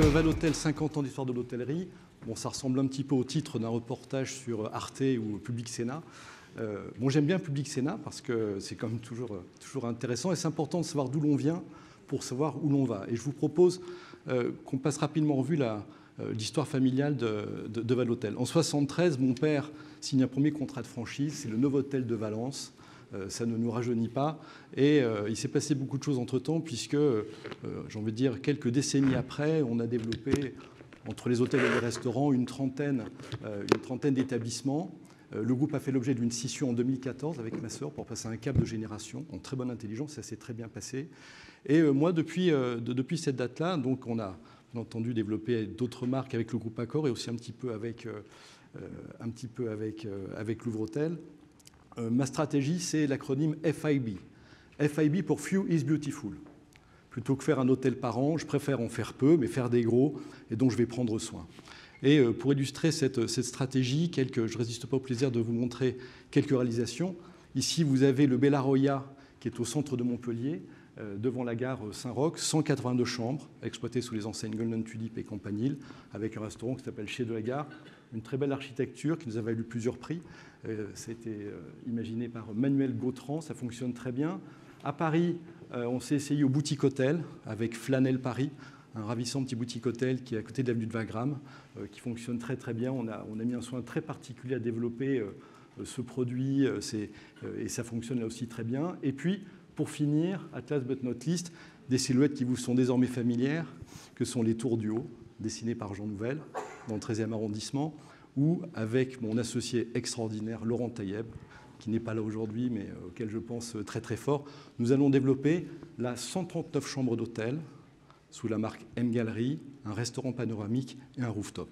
Valotel, 50 ans d'histoire de l'hôtellerie. Bon, ça ressemble un petit peu au titre d'un reportage sur Arte ou Public Sénat. Bon, j'aime bien Public Sénat parce que c'est quand même toujours intéressant et c'est important de savoir d'où l'on vient pour savoir où l'on va. Et je vous propose qu'on passe rapidement en revue l'histoire familiale de Valotel. En 1973, mon père signe un premier contrat de franchise, c'est le Novotel de Valence. Ça ne nous rajeunit pas. Et il s'est passé beaucoup de choses entre-temps, puisque, j'ai envie de dire, quelques décennies après, on a développé, entre les hôtels et les restaurants, une trentaine d'établissements. Le groupe a fait l'objet d'une scission en 2014 avec ma sœur pour passer un cap de génération en très bonne intelligence. Ça s'est très bien passé. Et moi, depuis cette date-là, donc on a entendu développer d'autres marques avec le groupe Accor et aussi un petit peu avec Louvre-Hôtel. Ma stratégie, c'est l'acronyme FIB. FIB pour Few is Beautiful. Plutôt que faire un hôtel par an, je préfère en faire peu, mais faire des gros, et dont je vais prendre soin. Et pour illustrer cette stratégie, je ne résiste pas au plaisir de vous montrer quelques réalisations. Ici, vous avez le Bella Roya, qui est au centre de Montpellier, devant la gare Saint-Roch, 182 chambres, exploitées sous les enseignes Golden Tulip et Campanile, avec un restaurant qui s'appelle Chez de la Gare. Une très belle architecture qui nous a valu plusieurs prix. Ça a été imaginé par Manuel Gautran, ça fonctionne très bien. À Paris, on s'est essayé au Boutique Hôtel avec Flanel Paris, un ravissant petit boutique hôtel qui est à côté de l'avenue de Wagram, qui fonctionne très très bien. On a mis un soin très particulier à développer ce produit et ça fonctionne là aussi très bien. Et puis, pour finir, at last but not least, des silhouettes qui vous sont désormais familières, que sont les Tours du Haut, dessinées par Jean Nouvel, dans le 13e arrondissement, ou avec mon associé extraordinaire, Laurent Taïeb, qui n'est pas là aujourd'hui, mais auquel je pense très très fort, nous allons développer la 139 chambres d'hôtel sous la marque M-Gallery, un restaurant panoramique et un rooftop.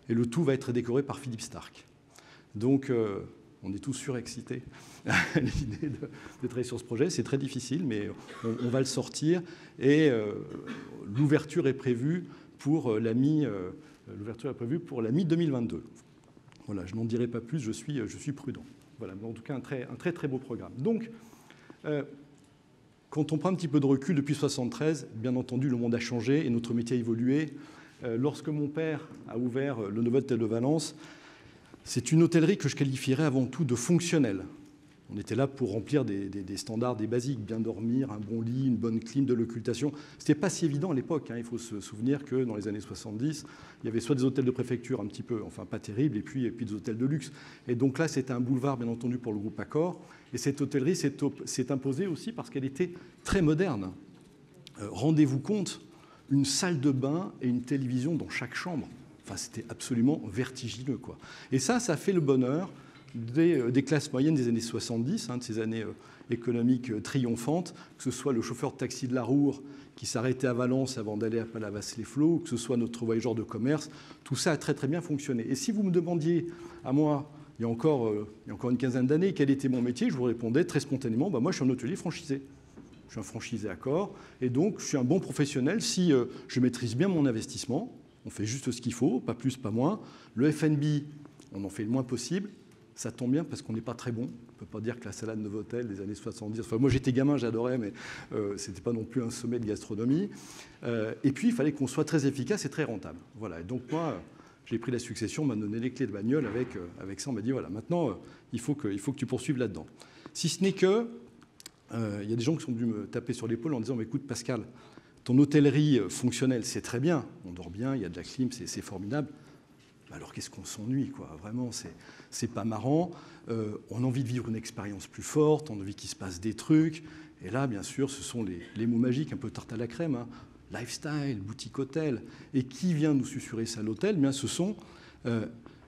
Et le tout va être décoré par Philippe Stark. Donc, on est tous surexcités à l'idée de travailler sur ce projet. C'est très difficile, mais on va le sortir. Et l'ouverture est prévue pour la mi-2022. Voilà, je n'en dirai pas plus, je suis prudent. Voilà, mais en tout cas, un très très beau programme. Donc, quand on prend un petit peu de recul depuis 1973, bien entendu, le monde a changé et notre métier a évolué. Lorsque mon père a ouvert le Novotel de Valence, c'est une hôtellerie que je qualifierais avant tout de fonctionnelle. On était là pour remplir des standards, des basiques, bien dormir, un bon lit, une bonne clim, de l'occultation. Ce n'était pas si évident à l'époque. Il faut se souvenir que dans les années 70, il y avait soit des hôtels de préfecture un petit peu, enfin pas terribles, et puis des hôtels de luxe. Et donc là, c'était un boulevard, bien entendu, pour le groupe Accor. Et cette hôtellerie s'est imposée aussi parce qu'elle était très moderne. Rendez-vous compte, une salle de bain et une télévision dans chaque chambre. Enfin, c'était absolument vertigineux, quoi. Et ça a fait le bonheur des classes moyennes des années 70, de ces années économiques triomphantes, que ce soit le chauffeur de taxi de la Roure qui s'arrêtait à Valence avant d'aller à Palavas-les-Flots, ou que ce soit notre voyageur de commerce, tout ça a très très bien fonctionné. Et si vous me demandiez à moi, il y a encore une quinzaine d'années, quel était mon métier, je vous répondais très spontanément, moi je suis un hôtelier franchisé. Je suis un franchisé Accor, et donc je suis un bon professionnel si je maîtrise bien mon investissement. On fait juste ce qu'il faut, pas plus, pas moins. Le F&B, on en fait le moins possible. Ça tombe bien parce qu'on n'est pas très bon. On ne peut pas dire que la salade Novotel des années 70... Enfin, moi, j'étais gamin, j'adorais, mais ce n'était pas non plus un sommet de gastronomie. Et puis, il fallait qu'on soit très efficace et très rentable. Voilà. Et donc, moi, j'ai pris la succession, on m'a donné les clés de bagnole. Avec ça, on m'a dit, voilà, maintenant, il faut que tu poursuives là-dedans. Si ce n'est que... Il y a des gens qui sont venus me taper sur l'épaule en disant, mais écoute, Pascal, ton hôtellerie fonctionnelle, c'est très bien. On dort bien, il y a de la clim, c'est formidable. Alors qu'est-ce qu'on s'ennuie, quoi. Vraiment, c'est pas marrant. On a envie de vivre une expérience plus forte, on a envie qu'il se passe des trucs. Et là, bien sûr, ce sont les mots magiques, un peu tarte à la crème, hein. Lifestyle, boutique hôtel. Et qui vient nous susurrer ça à l'hôtel? Bien, ce sont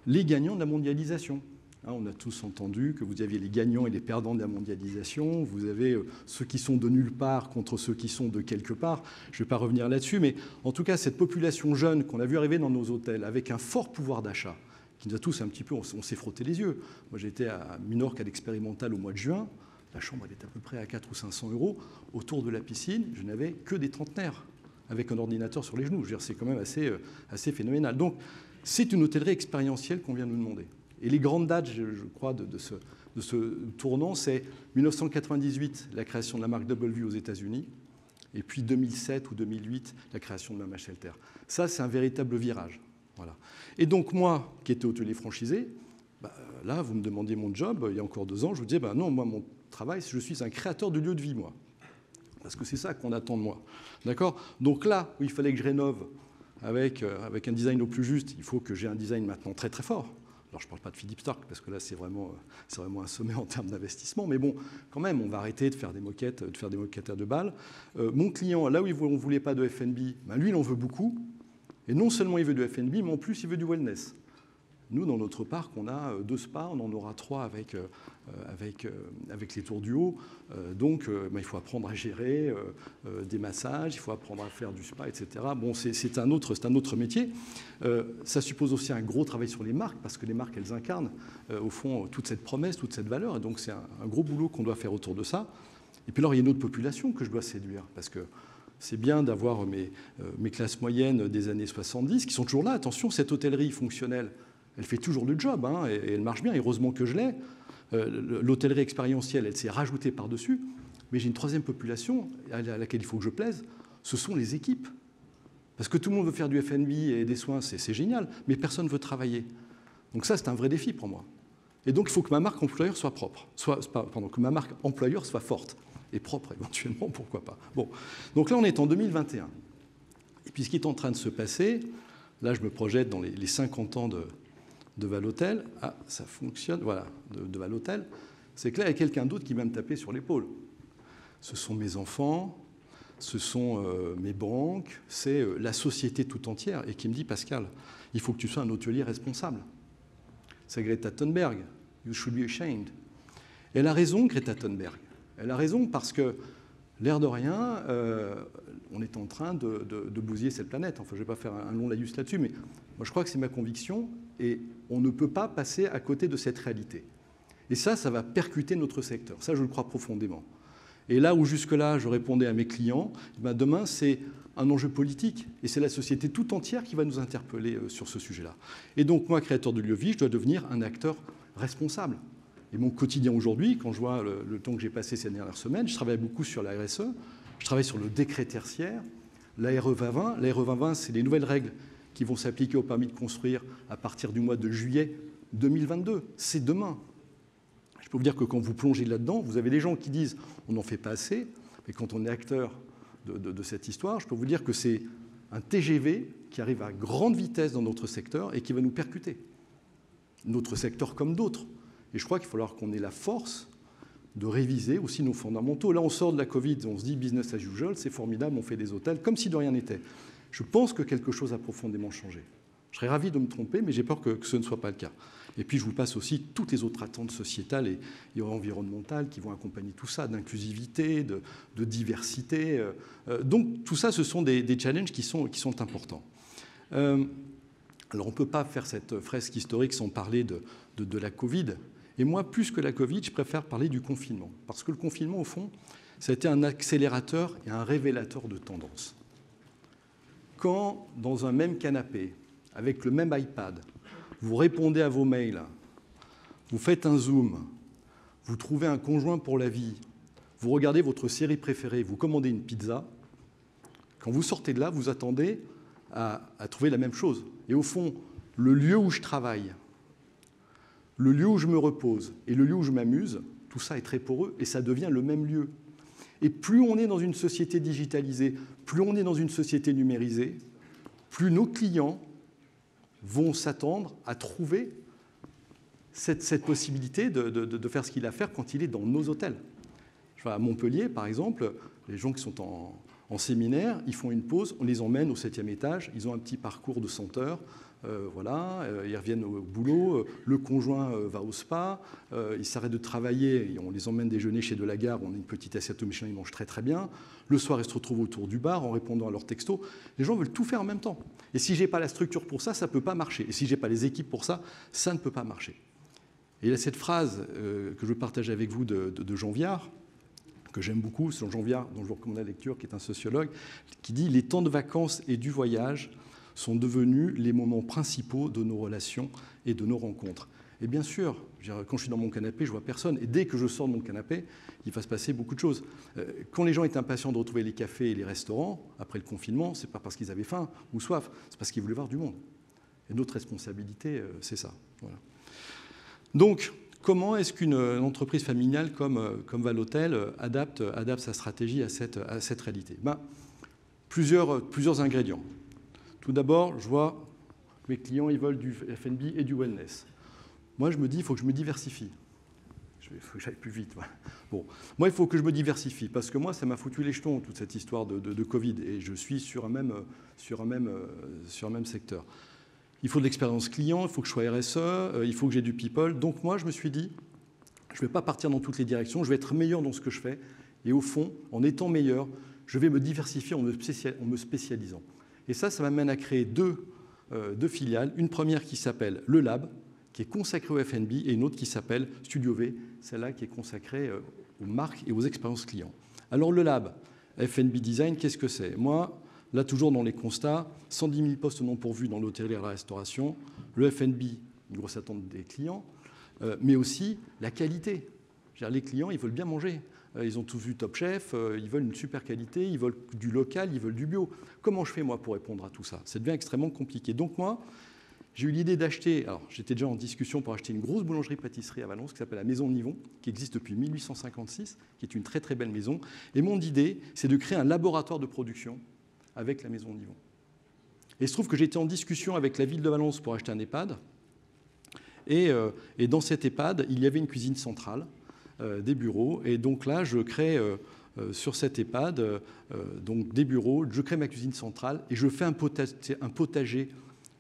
les gagnants de la mondialisation. On a tous entendu que vous aviez les gagnants et les perdants de la mondialisation. Vous avez ceux qui sont de nulle part contre ceux qui sont de quelque part. Je ne vais pas revenir là-dessus, mais en tout cas, cette population jeune qu'on a vu arriver dans nos hôtels avec un fort pouvoir d'achat, qui nous a tous un petit peu, on s'est frotté les yeux. Moi, j'étais à Minorque à l'expérimental au mois de juin. La chambre, elle était à peu près à 400 ou 500 €. Autour de la piscine, je n'avais que des trentenaires avec un ordinateur sur les genoux. Je veux dire, c'est quand même assez phénoménal. Donc, c'est une hôtellerie expérientielle qu'on vient nous demander. Et les grandes dates, je crois, de ce tournant, c'est 1998, la création de la marque W aux États-Unis, Et puis 2007 ou 2008, la création de Mama Shelter. Ça, c'est un véritable virage. Voilà. Et donc moi, qui étais hôtelier franchisé, là, vous me demandiez mon job, il y a encore 2 ans, je vous disais, non, moi, mon travail, je suis un créateur de lieu de vie, moi. Parce que c'est ça qu'on attend de moi. D'accord ? Donc là, où il fallait que je rénove avec un design au plus juste, il faut que j'ai un design maintenant très très fort. Alors je ne parle pas de Philippe Stark, parce que là c'est vraiment un sommet en termes d'investissement, mais bon, quand même, on va arrêter de faire des moquettes, à 2 balles. Mon client, là où on ne voulait pas de F&B, lui, il en veut beaucoup. Et non seulement il veut du F&B, mais en plus il veut du wellness. Nous, dans notre parc, on a 2 spas, on en aura 3 avec les Tours du Haut. Donc, il faut apprendre à gérer des massages, il faut apprendre à faire du spa, etc. Bon, c'est un autre métier. Ça suppose aussi un gros travail sur les marques, parce que les marques, elles incarnent, au fond, toute cette promesse, toute cette valeur. Et donc, c'est un gros boulot qu'on doit faire autour de ça. Et puis alors, il y a une autre population que je dois séduire, parce que c'est bien d'avoir mes classes moyennes des années 70, qui sont toujours là. Attention, cette hôtellerie fonctionnelle, elle fait toujours le job, hein, et elle marche bien, et heureusement que je l'ai. L'hôtellerie expérientielle, elle s'est rajoutée par-dessus. Mais j'ai une 3e population à laquelle il faut que je plaise, ce sont les équipes. Parce que tout le monde veut faire du F&B et des soins, c'est génial, mais personne ne veut travailler. Donc ça, c'est un vrai défi pour moi. Et donc, il faut que ma marque employeur soit propre. Que ma marque employeur soit forte. Et propre, éventuellement, pourquoi pas. Bon, donc là, on est en 2021. Et puis, ce qui est en train de se passer, là, je me projette dans les 50 ans de Val-Hôtel. Ah, ça fonctionne, voilà, de Val-Hôtel. C'est que là, il y a quelqu'un d'autre qui va me taper sur l'épaule. Ce sont mes enfants, ce sont mes banques, c'est la société tout entière, et qui me dit, Pascal, il faut que tu sois un hôtelier responsable. C'est Greta Thunberg. You should be ashamed. Et elle a raison, Greta Thunberg. Elle a raison parce que, l'air de rien, on est en train de bousiller cette planète. Enfin, je ne vais pas faire un long laïus là-dessus, mais moi, je crois que c'est ma conviction, et on ne peut pas passer à côté de cette réalité. Et ça va percuter notre secteur. Ça, je le crois profondément. Et là où jusque-là, je répondais à mes clients, demain, c'est un enjeu politique, et c'est la société tout entière qui va nous interpeller sur ce sujet-là. Et donc, moi, créateur de lieu de vie, je dois devenir un acteur responsable. Et mon quotidien aujourd'hui, quand je vois le temps que j'ai passé ces dernières semaines, je travaille beaucoup sur la RSE, je travaille sur le décret tertiaire, la RE 2020. La RE 2020, c'est les nouvelles règles qui vont s'appliquer au permis de construire à partir du mois de juillet 2022. C'est demain. Je peux vous dire que quand vous plongez là-dedans, vous avez des gens qui disent on n'en fait pas assez, mais quand on est acteur de cette histoire, je peux vous dire que c'est un TGV qui arrive à grande vitesse dans notre secteur et qui va nous percuter. Notre secteur comme d'autres. Et je crois qu'il va falloir qu'on ait la force de réviser aussi nos fondamentaux. Là, on sort de la Covid, on se dit business as usual, c'est formidable, on fait des hôtels comme si de rien n'était. Je pense que quelque chose a profondément changé. Je serais ravi de me tromper, mais j'ai peur que ce ne soit pas le cas. Et puis, je vous passe aussi toutes les autres attentes sociétales et environnementales qui vont accompagner tout ça, d'inclusivité, de diversité. Donc, tout ça, ce sont des challenges qui sont importants. Alors, on ne peut pas faire cette fresque historique sans parler de la Covid. Et moi, plus que la Covid, je préfère parler du confinement. Parce que le confinement, au fond, ça a été un accélérateur et un révélateur de tendances. Quand, dans un même canapé, avec le même iPad, vous répondez à vos mails, vous faites un Zoom, vous trouvez un conjoint pour la vie, vous regardez votre série préférée, vous commandez une pizza, quand vous sortez de là, vous attendez à trouver la même chose. Et au fond, le lieu où je travaille, le lieu où je me repose et le lieu où je m'amuse, tout ça est très poreux et ça devient le même lieu. Et plus on est dans une société digitalisée, plus on est dans une société numérisée, plus nos clients vont s'attendre à trouver cette possibilité de faire ce qu'il a à faire quand il est dans nos hôtels. À Montpellier, par exemple, les gens qui sont en séminaire, ils font une pause, on les emmène au 7e étage, ils ont un petit parcours de 100 heures, ils reviennent au boulot, le conjoint va au spa, ils s'arrêtent de travailler, et on les emmène déjeuner chez Delagare, on a une petite assiette au Michelin, ils mangent très très bien. Le soir, ils se retrouvent autour du bar en répondant à leurs textos. Les gens veulent tout faire en même temps. Et si je n'ai pas la structure pour ça, ça ne peut pas marcher. Et si je n'ai pas les équipes pour ça, ça ne peut pas marcher. Et il y a cette phrase que je veux partager avec vous de Jean Viard, que j'aime beaucoup, c'est Jean Viard, dont je vous recommande la lecture, qui est un sociologue, qui dit « Les temps de vacances et du voyage sont devenus les moments principaux de nos relations et de nos rencontres. » Et bien sûr, quand je suis dans mon canapé, je ne vois personne. Et dès que je sors de mon canapé, il va se passer beaucoup de choses. Quand les gens étaient impatients de retrouver les cafés et les restaurants, après le confinement, ce n'est pas parce qu'ils avaient faim ou soif, c'est parce qu'ils voulaient voir du monde. Et notre responsabilité, c'est ça. Voilà. Donc, comment est-ce qu'une entreprise familiale comme Val-Hôtel adapte sa stratégie à cette réalité? Plusieurs ingrédients. Tout d'abord, je vois que mes clients ils veulent du F&B et du wellness. Moi, je me dis, il faut que je me diversifie. Il faut que j'aille plus vite. Bon. Moi, il faut que je me diversifie, parce que moi, ça m'a foutu les jetons, toute cette histoire de Covid, et je suis sur un même secteur. Il faut de l'expérience client, il faut que je sois RSE, il faut que j'ai du people. Donc moi, je me suis dit, je ne vais pas partir dans toutes les directions, je vais être meilleur dans ce que je fais. Et au fond, en étant meilleur, je vais me diversifier en me spécialisant. Et ça m'amène à créer deux filiales. Une première qui s'appelle Le Lab, qui est consacrée au F&B, et une autre qui s'appelle Studio V, celle-là qui est consacrée aux marques et aux expériences clients. Alors le Lab, F&B Design, qu'est-ce que c'est? Moi, là, toujours dans les constats, 110 000 postes non pourvus dans l'hôtellerie et la restauration, le F&B, une grosse attente des clients, mais aussi la qualité. Les clients, ils veulent bien manger. Ils ont tous vu Top Chef, ils veulent une super qualité, ils veulent du local, ils veulent du bio. Comment je fais, moi, pour répondre à tout ça? Ça devient extrêmement compliqué. Donc, moi, j'ai eu l'idée d'acheter, alors j'étais déjà en discussion pour acheter une grosse boulangerie-pâtisserie à Valence qui s'appelle la Maison Nivon, qui existe depuis 1856, qui est une très très belle maison. Et mon idée, c'est de créer un laboratoire de production avec la Maison Nivon. Et il se trouve que j'étais en discussion avec la ville de Valence pour acheter un EHPAD. Et dans cet EHPAD, il y avait une cuisine centrale, des bureaux. Et donc là, je crée sur cet EHPAD donc des bureaux, je crée ma cuisine centrale et je fais un potager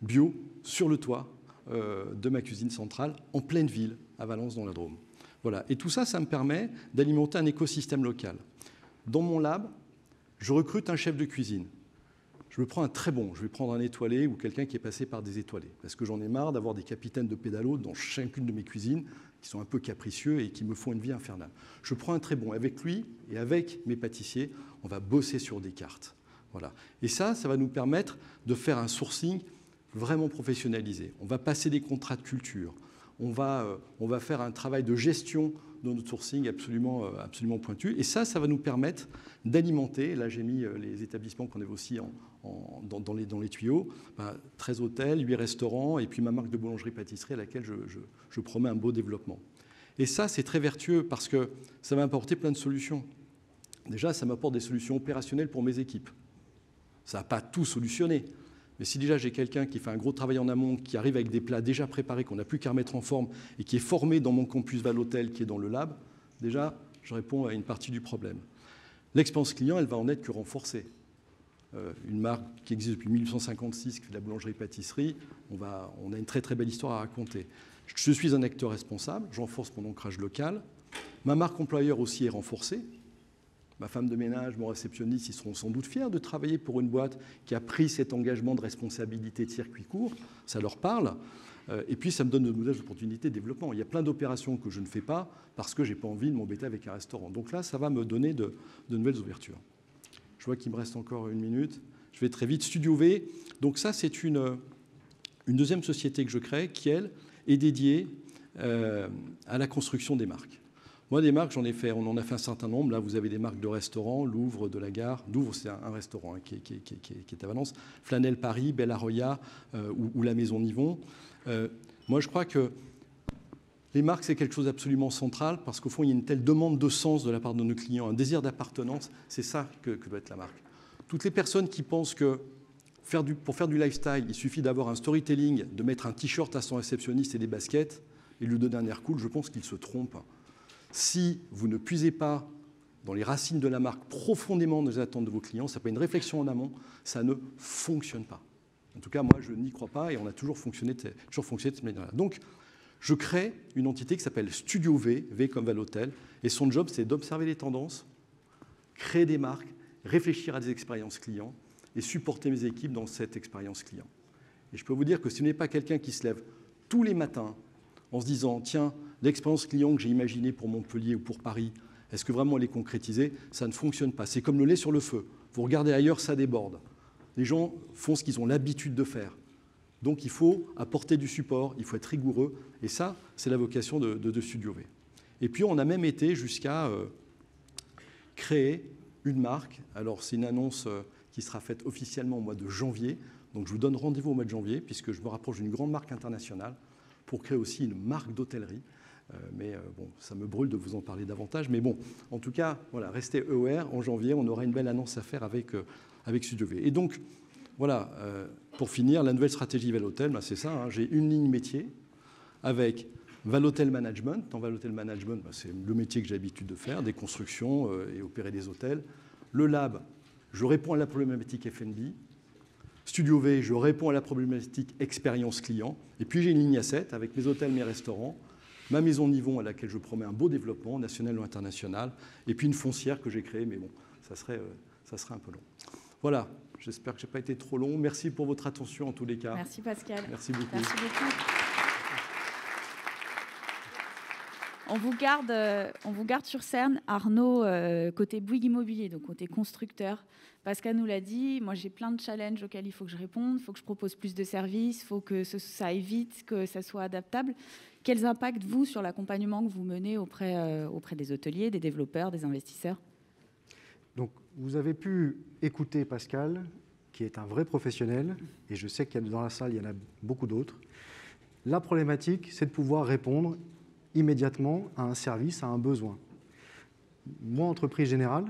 bio sur le toit de ma cuisine centrale en pleine ville, à Valence, dans la Drôme. Voilà. Et tout ça, ça me permet d'alimenter un écosystème local. Dans mon lab, je recrute un chef de cuisine. Je me prends un très bon, je vais prendre un étoilé ou quelqu'un qui est passé par des étoilés, parce que j'en ai marre d'avoir des capitaines de pédalo dans chacune de mes cuisines qui sont un peu capricieux et qui me font une vie infernale. Je prends un très bon. Avec lui et avec mes pâtissiers, on va bosser sur des cartes. Voilà. Et ça va nous permettre de faire un sourcing vraiment professionnalisé. On va passer des contrats de culture. On va faire un travail de gestion de notre sourcing absolument pointu. Et ça va nous permettre d'alimenter, là j'ai mis les établissements qu'on avait aussi dans les tuyaux, 13 hôtels, 8 restaurants, et puis ma marque de boulangerie-pâtisserie à laquelle je promets un beau développement. Et ça, c'est très vertueux parce que ça va apporter plein de solutions. Déjà, ça m'apporte des solutions opérationnelles pour mes équipes. Ça n'a pas tout solutionné. Mais si déjà j'ai quelqu'un qui fait un gros travail en amont, qui arrive avec des plats déjà préparés, qu'on n'a plus qu'à remettre en forme, et qui est formé dans mon campus Val-Hôtel, qui est dans le lab, déjà, je réponds à une partie du problème. L'expérience client, elle va en être que renforcée. Une marque qui existe depuis 1856, qui fait de la boulangerie-pâtisserie, on a une très très belle histoire à raconter. Je suis un acteur responsable, je renforce mon ancrage local. Ma marque employeur aussi est renforcée. Ma femme de ménage, mon réceptionniste, ils seront sans doute fiers de travailler pour une boîte qui a pris cet engagement de responsabilité de circuit court. Ça leur parle. Et puis, ça me donne de nouvelles opportunités de développement. Il y a plein d'opérations que je ne fais pas parce que je n'ai pas envie de m'embêter avec un restaurant. Donc là, ça va me donner de nouvelles ouvertures. Je vois qu'il me reste encore 1 minute. Je vais très vite. Studio V. Donc ça, c'est une deuxième société que je crée qui, elle, est dédiée à la construction des marques. Moi, des marques, on en a fait un certain nombre. Là, vous avez des marques de restaurants, Louvre de la Gare. Louvre, c'est un restaurant qui est à Valence. Flanel Paris, Bella Roya ou la Maison Nivon. Moi, je crois que les marques, c'est quelque chose d'absolument central parce qu'au fond, il y a une telle demande de sens de la part de nos clients, un désir d'appartenance. C'est ça que doit être la marque. Toutes les personnes qui pensent que pour faire du lifestyle, il suffit d'avoir un storytelling, de mettre un t-shirt à son réceptionniste et des baskets et lui donner un air cool, je pense qu'ils se trompent. Si vous ne puisez pas dans les racines de la marque profondément dans les attentes de vos clients, ça n'a pas une réflexion en amont, ça ne fonctionne pas. En tout cas, moi, je n'y crois pas et on a toujours fonctionné de cette manière-là. Donc, je crée une entité qui s'appelle Studio V, V comme Val-Hôtel, et son job, c'est d'observer les tendances, créer des marques, réfléchir à des expériences clients et supporter mes équipes dans cette expérience client. Et je peux vous dire que si vous n'êtes pas quelqu'un qui se lève tous les matins en se disant « Tiens, l'expérience client que j'ai imaginée pour Montpellier ou pour Paris, est-ce que vraiment elle est concrétisée ?» Ça ne fonctionne pas. C'est comme le lait sur le feu. Vous regardez ailleurs, ça déborde. Les gens font ce qu'ils ont l'habitude de faire. Donc il faut apporter du support, il faut être rigoureux. Et ça, c'est la vocation de Studio V. Et puis on a même été jusqu'à créer une marque. Alors c'est une annonce qui sera faite officiellement au mois de janvier. Donc je vous donne rendez-vous au mois de janvier, puisque je me rapproche d'une grande marque internationale pour créer aussi une marque d'hôtellerie. Mais bon, ça me brûle de vous en parler davantage. Mais bon, en tout cas, voilà, restez aware. En janvier, on aura une belle annonce à faire avec Studio V. Et donc, voilà, pour finir, la nouvelle stratégie Valotel, ben c'est ça. Hein, j'ai une ligne métier avec Valotel Management. Dans Valotel Management, ben c'est le métier que j'ai l'habitude de faire, des constructions et opérer des hôtels. Le lab, je réponds à la problématique F&B. Studio V, je réponds à la problématique expérience client. Et puis j'ai une ligne A7 avec mes hôtels, mes restaurants, ma maison Nivon à laquelle je promets un beau développement, national ou international, et puis une foncière que j'ai créée, mais bon, ça serait un peu long. Voilà, j'espère que je n'ai pas été trop long. Merci pour votre attention en tous les cas. Merci Pascal. Merci beaucoup. Merci beaucoup. On vous garde sur scène, Arnaud, côté Bouygues Immobilier, donc côté constructeur. Pascal nous l'a dit, moi j'ai plein de challenges auxquels il faut que je réponde, il faut que je propose plus de services, il faut que ça aille vite, que ça soit adaptable. Quels impacts, vous, sur l'accompagnement que vous menez auprès des hôteliers, des développeurs, des investisseurs? Donc, vous avez pu écouter Pascal, qui est un vrai professionnel, et je sais qu'il y a dans la salle, il y en a beaucoup d'autres. La problématique, c'est de pouvoir répondre immédiatement à un service, à un besoin. Moi, entreprise générale,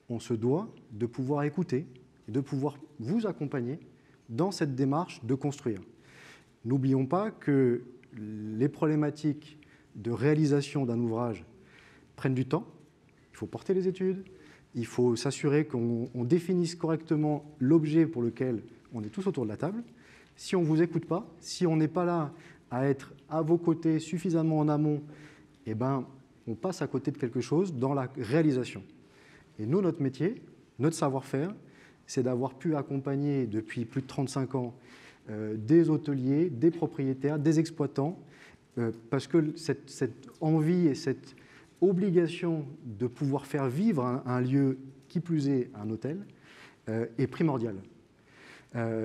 on se doit de pouvoir écouter et de pouvoir vous accompagner dans cette démarche de construire. N'oublions pas que les problématiques de réalisation d'un ouvrage prennent du temps. Il faut porter les études, il faut s'assurer qu'on définisse correctement l'objet pour lequel on est tous autour de la table. Si on ne vous écoute pas, si on n'est pas là à être à vos côtés suffisamment en amont, eh ben, on passe à côté de quelque chose dans la réalisation. Et nous, notre métier, notre savoir-faire, c'est d'avoir pu accompagner depuis plus de 35 ans des hôteliers, des propriétaires, des exploitants, parce que cette envie et cette obligation de pouvoir faire vivre un lieu, qui plus est un hôtel, est primordiale.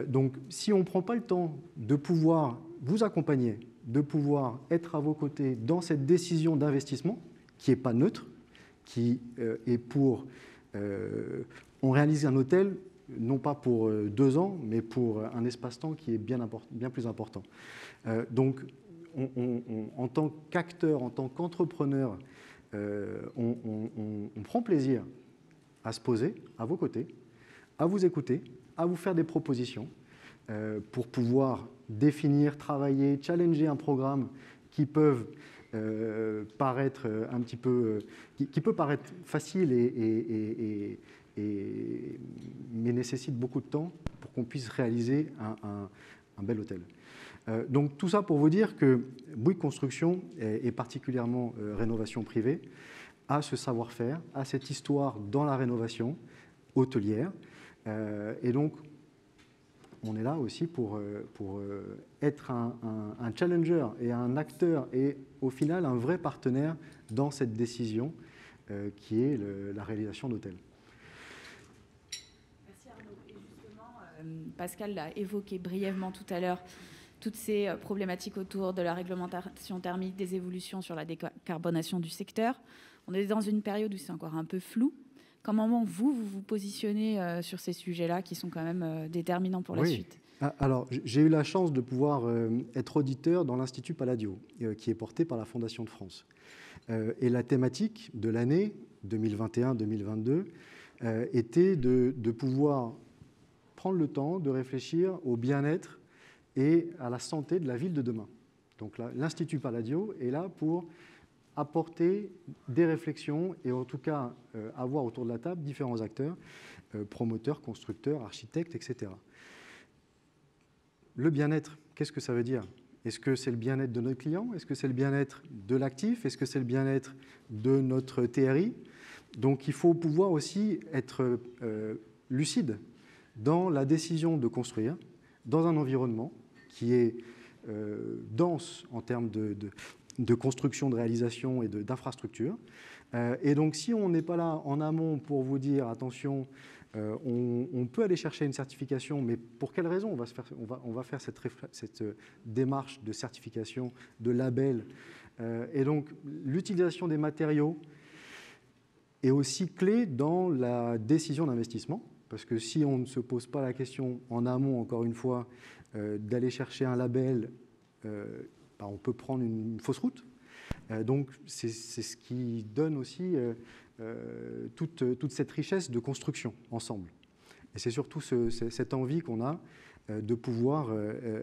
Donc, si on ne prend pas le temps de pouvoir vous accompagner, de pouvoir être à vos côtés dans cette décision d'investissement, qui n'est pas neutre, qui est pour... on réalise un hôtel, non pas pour 2 ans, mais pour un espace-temps qui est bien plus important. Donc, en tant qu'acteur, en tant qu'entrepreneur, on prend plaisir à se poser à vos côtés, à vous écouter, à vous faire des propositions pour pouvoir définir, travailler, challenger un programme qui peuvent paraître un petit peu, qui peut paraître facile mais nécessite beaucoup de temps pour qu'on puisse réaliser un bel hôtel. Donc tout ça pour vous dire que Bouygues Construction et particulièrement rénovation privée a ce savoir-faire, a cette histoire dans la rénovation hôtelière. Et donc on est là aussi pour être un challenger et un acteur et au final un vrai partenaire dans cette décision qui est la réalisation d'hôtels. Merci Arnaud. Et justement, Pascal l'a évoqué brièvement tout à l'heure, toutes ces problématiques autour de la réglementation thermique, des évolutions sur la décarbonation du secteur. On est dans une période où c'est encore un peu flou. Comment vous positionnez sur ces sujets-là qui sont quand même déterminants pour la suite? Alors, j'ai eu la chance de pouvoir être auditeur dans l'Institut Palladio, qui est porté par la Fondation de France. Et la thématique de l'année 2021-2022 était de pouvoir prendre le temps de réfléchir au bien-être et à la santé de la ville de demain. Donc l'Institut Palladio est là pour apporter des réflexions et en tout cas avoir autour de la table différents acteurs, promoteurs, constructeurs, architectes, etc. Le bien-être, qu'est-ce que ça veut dire? Est-ce que c'est le bien-être de notre client? Est-ce que c'est le bien-être de l'actif? Est-ce que c'est le bien-être de notre TRI? Donc il faut pouvoir aussi être lucide dans la décision de construire dans un environnement qui est dense en termes de construction, de réalisation et d'infrastructure, Et donc, si on n'est pas là en amont pour vous dire, attention, on peut aller chercher une certification, mais pour quelle raison on va faire cette démarche de certification, de label. Et donc, l'utilisation des matériaux est aussi clé dans la décision d'investissement, parce que si on ne se pose pas la question en amont, encore une fois, d'aller chercher un label, on peut prendre une fausse route. Donc, c'est ce qui donne aussi toute cette richesse de construction ensemble. Et c'est surtout cette envie qu'on a de pouvoir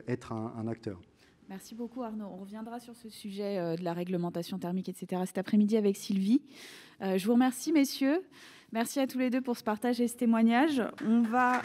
être un acteur. Merci beaucoup Arnaud. On reviendra sur ce sujet de la réglementation thermique, etc. cet après-midi avec Sylvie. Je vous remercie messieurs. Merci à tous les deux pour ce partage et ce témoignage. On va...